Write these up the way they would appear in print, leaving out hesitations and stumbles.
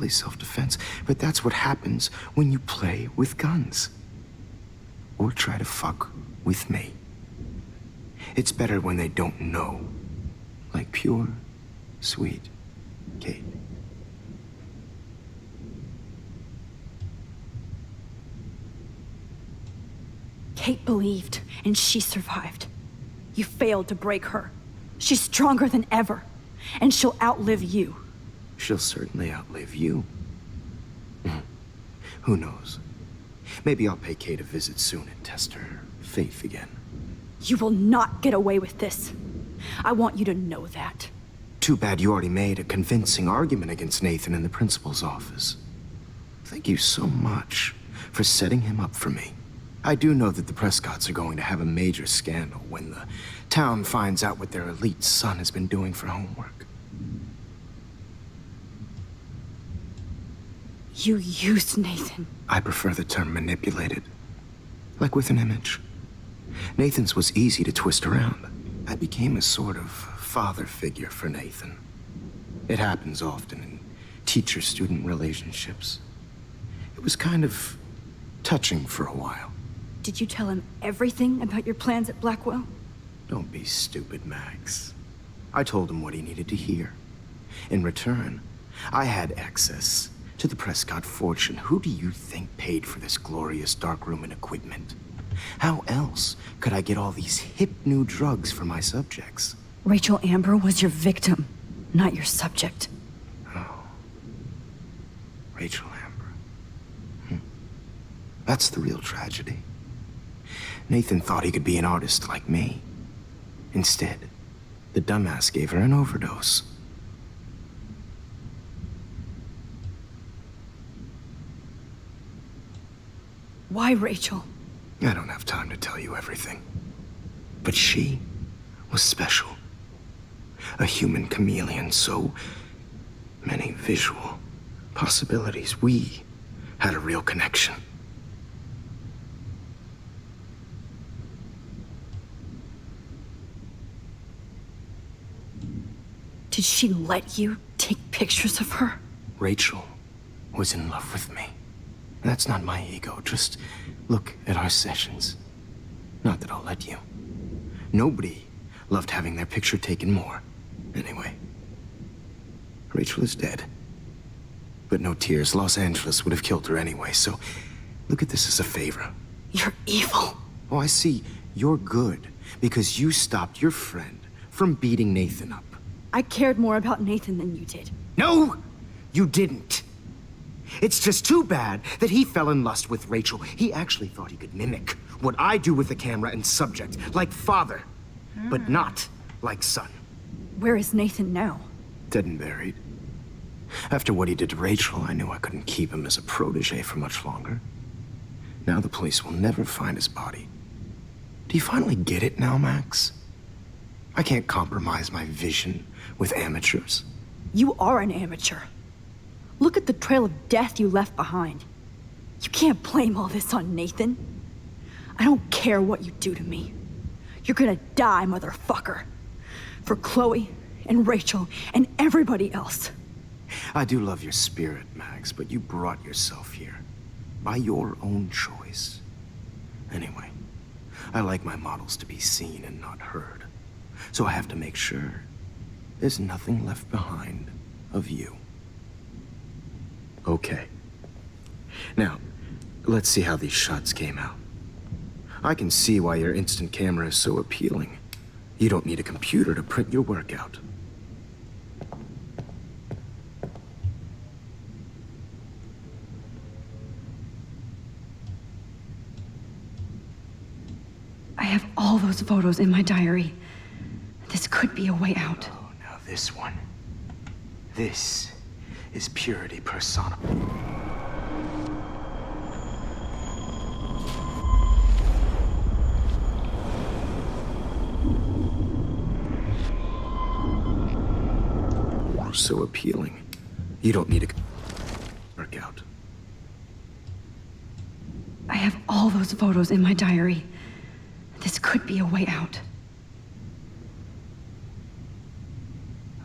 clearly self-defense, but that's what happens when you play with guns. Or try to fuck with me. It's better when they don't know. Like pure, sweet Kate. Kate believed, and she survived. You failed to break her. She's stronger than ever, and she'll outlive you. She'll certainly outlive you. Who knows? Maybe I'll pay Kate a visit soon and test her faith again. You will not get away with this. I want you to know that. Too bad you already made a convincing argument against Nathan in the principal's office. Thank you so much for setting him up for me. I do know that the Prescotts are going to have a major scandal when the town finds out what their elite son has been doing for homework. You used Nathan. I prefer the term manipulated. Like with an image. Nathan's was easy to twist around. I became a sort of father figure for Nathan. It happens often in teacher-student relationships. It was kind of touching for a while. Did you tell him everything about your plans at Blackwell? Don't be stupid, Max. I told him what he needed to hear. In return, I had access to the Prescott fortune. Who do you think paid for this glorious darkroom and equipment? How else could I get all these hip new drugs for my subjects? Rachel Amber was your victim, not your subject. Oh. Rachel Amber. That's the real tragedy. Nathan thought he could be an artist like me. Instead, the dumbass gave her an overdose. Why Rachel? I don't have time to tell you everything. But she was special. A human chameleon, so many visual possibilities. We had a real connection. Did she let you take pictures of her? Rachel was in love with me. That's not my ego. Just look at our sessions. Not that I'll let you. Nobody loved having their picture taken more. Anyway, Rachel is dead. But no tears. Los Angeles would have killed her anyway, so look at this as a favor. You're evil. Oh, I see. You're good because you stopped your friend from beating Nathan up. I cared more about Nathan than you did. No, you didn't. It's just too bad that he fell in lust with Rachel. He actually thought he could mimic what I do with the camera and subject, like father, but not like son. Where is Nathan now? Dead and buried. After what he did to Rachel, I knew I couldn't keep him as a protege for much longer. Now the police will never find his body. Do you finally get it now, Max? I can't compromise my vision with amateurs. You are an amateur. Look at the trail of death you left behind. You can't blame all this on Nathan. I don't care what you do to me. You're gonna die, motherfucker. For Chloe and Rachel and everybody else. I do love your spirit, Max, but you brought yourself here. By your own choice. Anyway, I like my models to be seen and not heard. So I have to make sure there's nothing left behind of you. Okay. Now, let's see how these shots came out. I can see why your instant camera is so appealing. You don't need a computer to print your work out. I have all those photos in my diary. This could be a way out. Oh, now this one. This is purity personified. So appealing. You don't need a workout. I have all those photos in my diary. This could be a way out.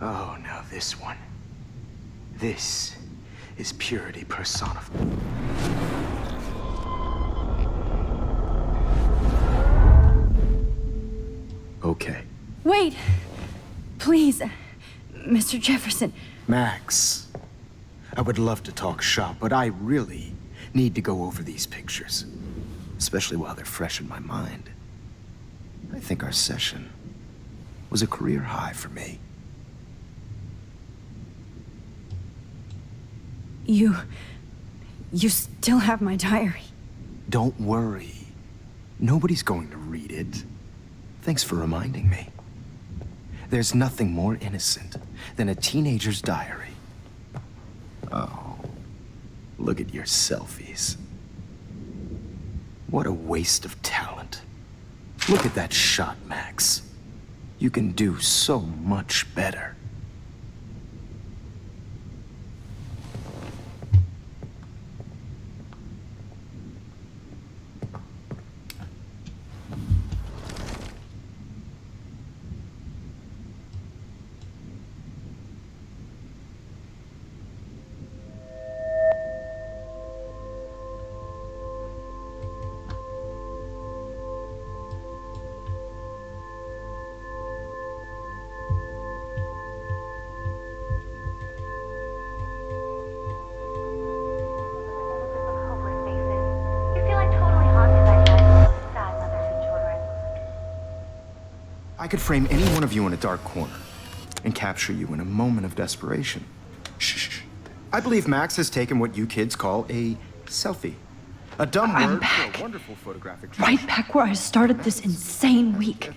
Oh, now this one. This is purity personified. Okay. Wait! Please, Mr. Jefferson. Max, I would love to talk shop, but I really need to go over these pictures, especially while they're fresh in my mind. I think our session was a career high for me. You still have my diary. Don't worry. Nobody's going to read it. Thanks for reminding me. There's nothing more innocent than a teenager's diary. Oh, look at your selfies. What a waste of talent. Look at that shot, Max. You can do so much better. I could frame any one of you in a dark corner and capture you in a moment of desperation. Shh. I believe Max has taken what you kids call a selfie. A dumb I'm word back. for a wonderful photographic Right back where I started this insane week.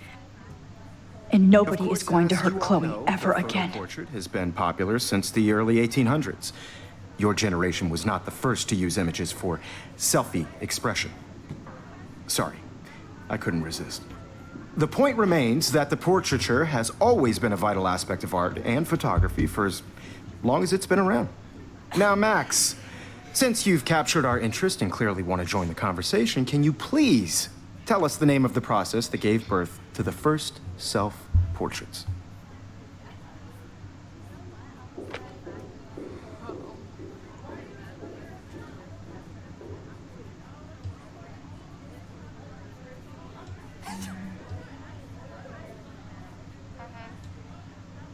And nobody is going to hurt Chloe ever again. The portrait has been popular since the early 1800s. Your generation was not the first to use images for selfie expression. Sorry, I couldn't resist. The point remains that the portraiture has always been a vital aspect of art and photography for as long as it's been around. Now, Max, since you've captured our interest and clearly want to join the conversation, can you please tell us the name of the process that gave birth to the first self-portraits?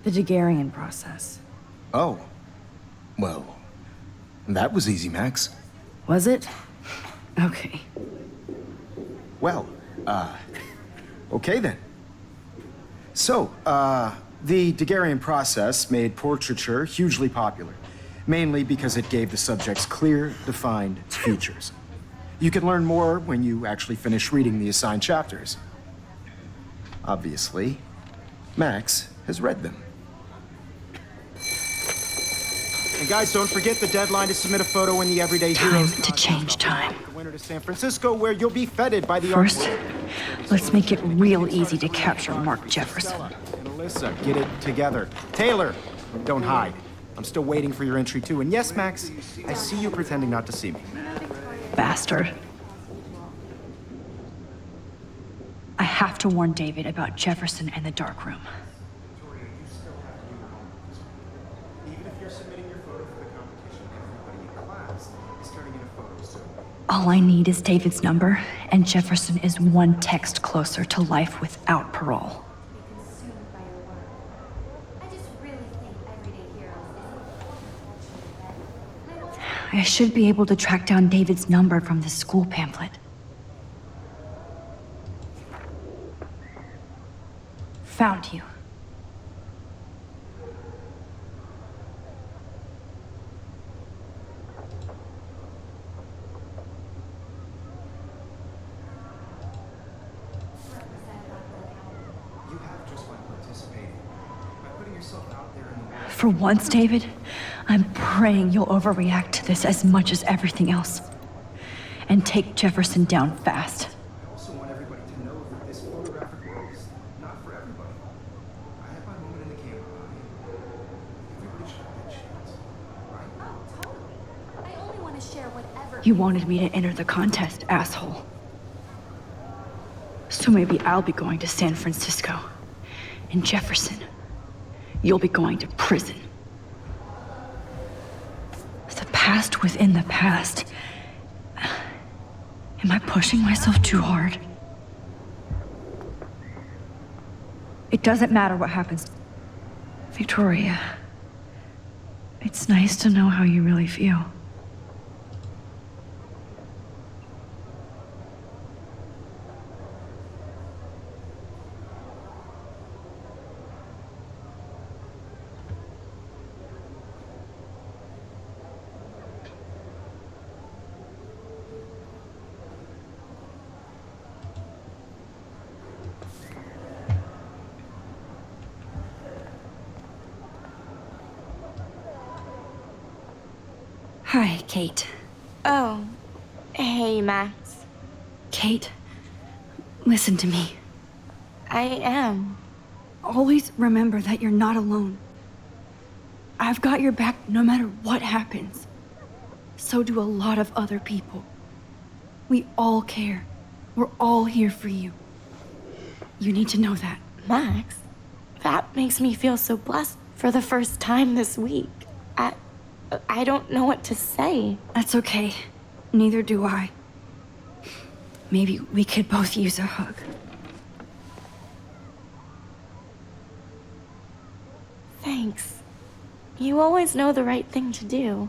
The Daguerrean process. Oh, well, that was easy, Max. Was it? Okay. Well, okay then. So, the Daguerrean process made portraiture hugely popular, mainly because it gave the subjects clear, defined features. You can learn more when you actually finish reading the assigned chapters. Obviously, Max has read them. And guys, don't forget the deadline to submit a photo in the Everyday Heroes. Time to change time. The winner to San Francisco, where you'll be feted by the First, art. let's make it real easy to capture Mark Jefferson. And Alyssa, get it together. Taylor, don't hide. I'm still waiting for your entry too. And yes, Max, I see you pretending not to see me. Bastard. I have to warn David about Jefferson and the dark room. All I need is David's number, and Jefferson is one text closer to life without parole. Consumed by your work. I just really think Everyday Heroes is I should be able to track down David's number from the school pamphlet. Found you. You have just by participating, by putting yourself out there in the world. For once, David, I'm praying you'll overreact to this as much as everything else. And take Jefferson down fast. I also want everybody to know that this photographic world is not for everybody. I have my moment in the camera eye. Everybody should have that chance, right? Oh, totally. I only want to share whatever. You wanted me to enter the contest, asshole. So maybe I'll be going to San Francisco. And Jefferson, you'll be going to prison. The past within the past. Am I pushing myself too hard? It doesn't matter what happens. Victoria, it's nice to know how you really feel. Hi, Kate. Oh, hey, Max. Kate, listen to me. I am. Always remember that you're not alone. I've got your back no matter what happens. So do a lot of other people. We all care. We're all here for you. You need to know that. Max, that makes me feel so blessed for the first time this week. I don't know what to say. That's okay. Neither do I. Maybe we could both use a hug. Thanks. You always know the right thing to do.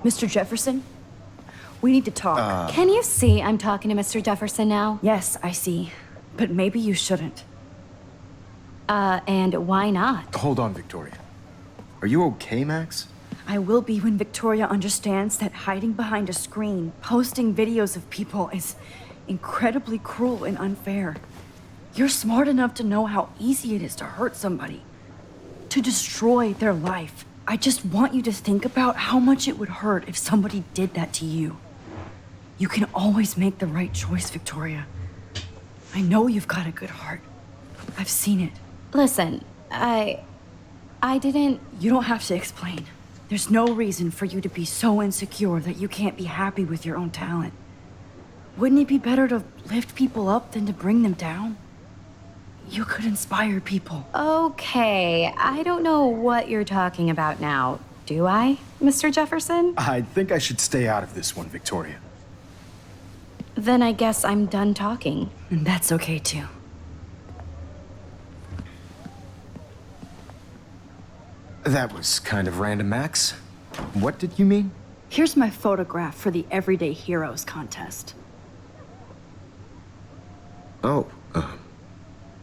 Mr. Jefferson? We need to talk. Can you see I'm talking to Mr. Jefferson now? Yes, I see. But maybe you shouldn't. And why not? Hold on, Victoria. Are you okay, Max? I will be when Victoria understands that hiding behind a screen, posting videos of people is incredibly cruel and unfair. You're smart enough to know how easy it is to hurt somebody, to destroy their life. I just want you to think about how much it would hurt if somebody did that to you. You can always make the right choice, Victoria. I know you've got a good heart. I've seen it. Listen, I didn't... You don't have to explain. There's no reason for you to be so insecure that you can't be happy with your own talent. Wouldn't it be better to lift people up than to bring them down? You could inspire people. Okay, I don't know what you're talking about now. Do I, Mr. Jefferson? I think I should stay out of this one, Victoria. Then I guess I'm done talking. And that's okay too. That was kind of random, Max. What did you mean? Here's my photograph for the Everyday Heroes contest. Oh,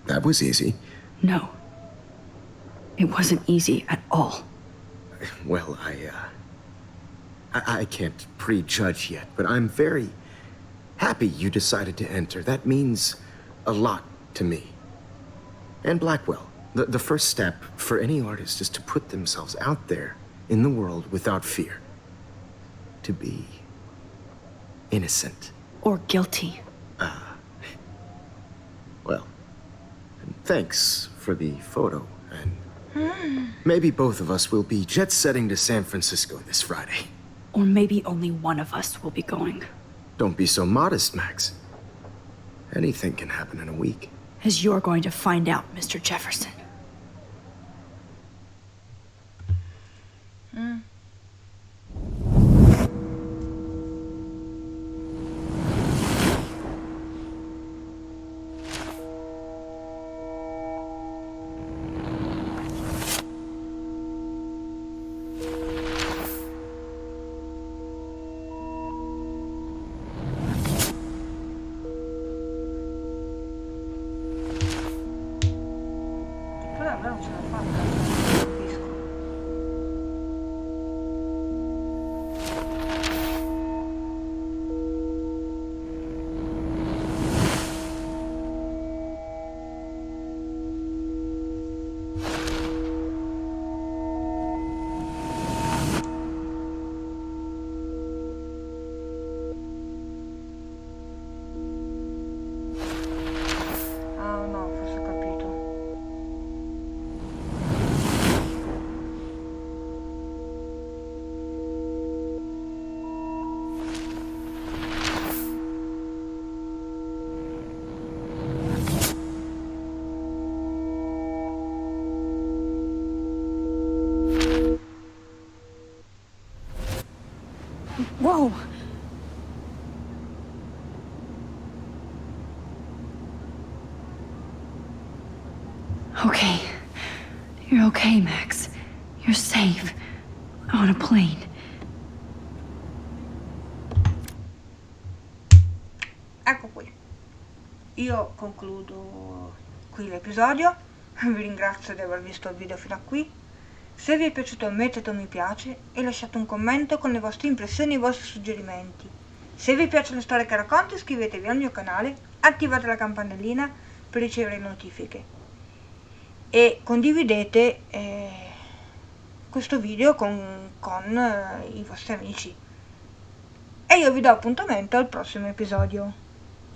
that was easy. No. It wasn't easy at all. Well, I can't prejudge yet, but I'm very happy you decided to enter. That means a lot to me. And Blackwell. The first step for any artist is to put themselves out there in the world without fear. To be innocent. Or guilty. Well, thanks for the photo, and maybe both of us will be jet-setting to San Francisco this Friday. Or maybe only one of us will be going. Don't be so modest, Max. Anything can happen in a week. As you're going to find out, Mr. Jefferson. Non ce l'ha fatta, non capisco. Ah no, forse ho capito. Whoa! Okay. You're okay, Max. You're safe. On a plane. Ecco qui. Io concludo qui l'episodio. Vi ringrazio di aver visto il video fino a qui. Se vi è piaciuto mettete un mi piace e lasciate un commento con le vostre impressioni e i vostri suggerimenti. Se vi piacciono le storie che racconto iscrivetevi al mio canale, attivate la campanellina per ricevere notifiche e condividete questo video con i vostri amici. E io vi do appuntamento al prossimo episodio.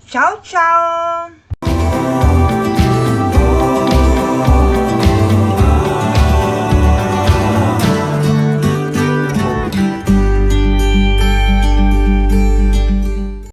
Ciao ciao!